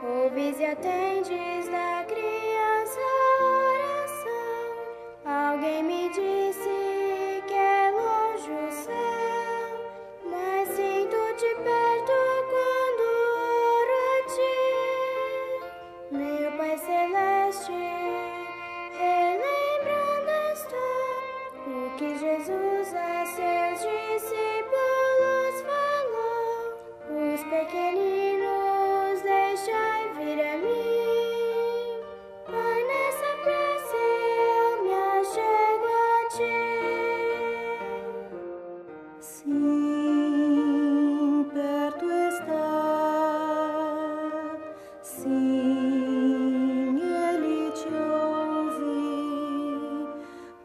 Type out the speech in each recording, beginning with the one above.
Ouves e atendes da criança oração. Alguém me disse que é longe o céu, mas sinto-te perto quando oro a ti. Meu Pai Celeste, relembrando estou o que Jesus a seus discípulos falou. Os pequeninos deixai vir a mim. Pai, nessa prece eu me achego a ti. Sim, perto está. Sim, Ele te ouve,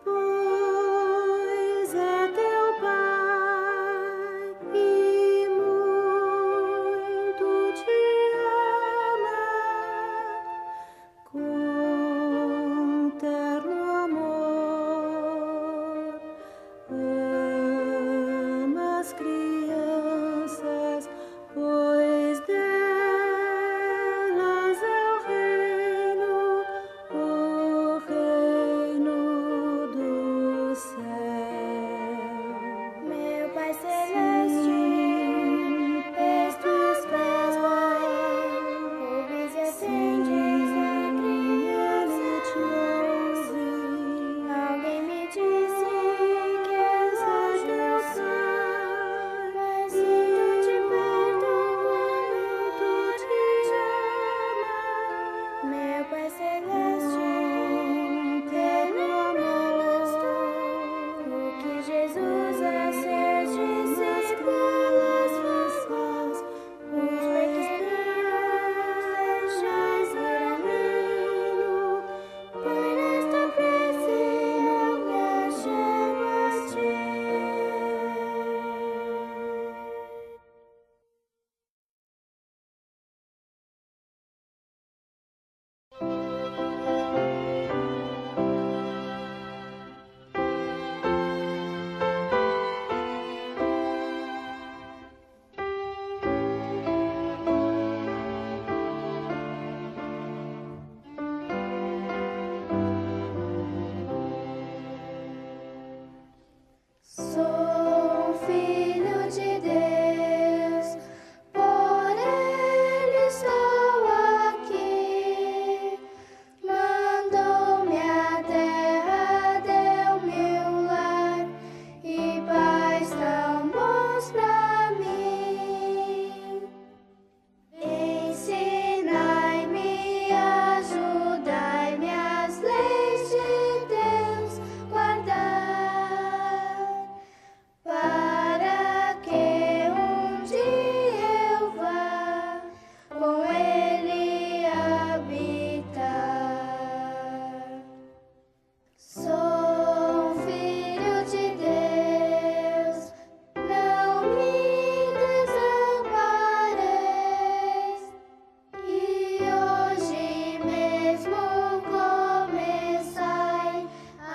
pois é teu Pai e muito te ama. Com terno amor, ama as crianças, pois delas é o reino do céu. Meu Pai Celeste, eis teus pés, Pai, ouves e atendes a criança. Alguém me disse que és longe o céu, mas sinto-te perto quando te ama. Meu Pai Celeste, relembrando estou o que Jesus a seus discípulos falou. Os pequeninos deixais vir a mim. Pai, nesta prece eu me achego a ti. Sou filho de Deus, por Ele estou aqui. Mandou-me a terra, deu-me um lar e pais tão bons pra mim. Ensinai-me, ajudai-me as leis de Deus guardar, para que um dia eu vá com Ele habitar. Sou filho de Deus, não me desampareis. E hoje mesmo começai a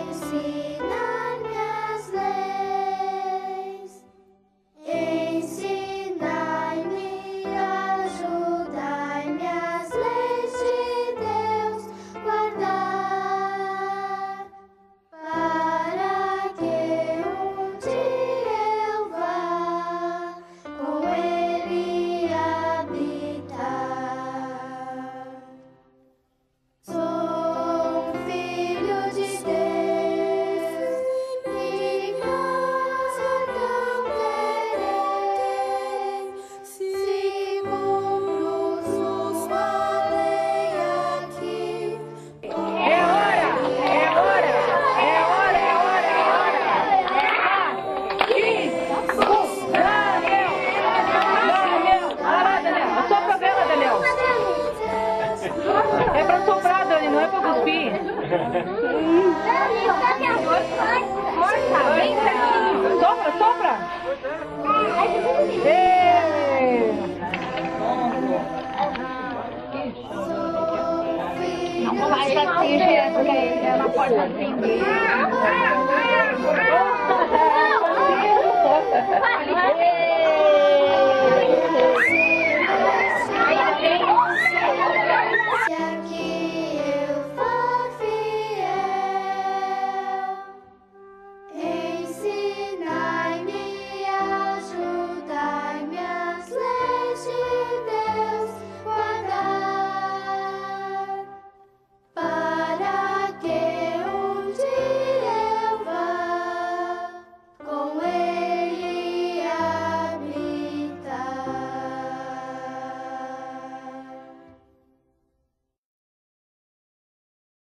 ensinar-me as leis. Ensinai-me, ajudai-me as leis de Deus guardar, para que um dia eu vá com Ele habitar. Sou filho de Deus, e casa não terei, se cumpro sua lei aqui. É hora! Daniel! Olha lá, Daniel! Assopra a vela, Daniel! É pra soprar, Dani, não é pra cuspir. Sopra, sopra! Não vai assistir, porque ela pode acender.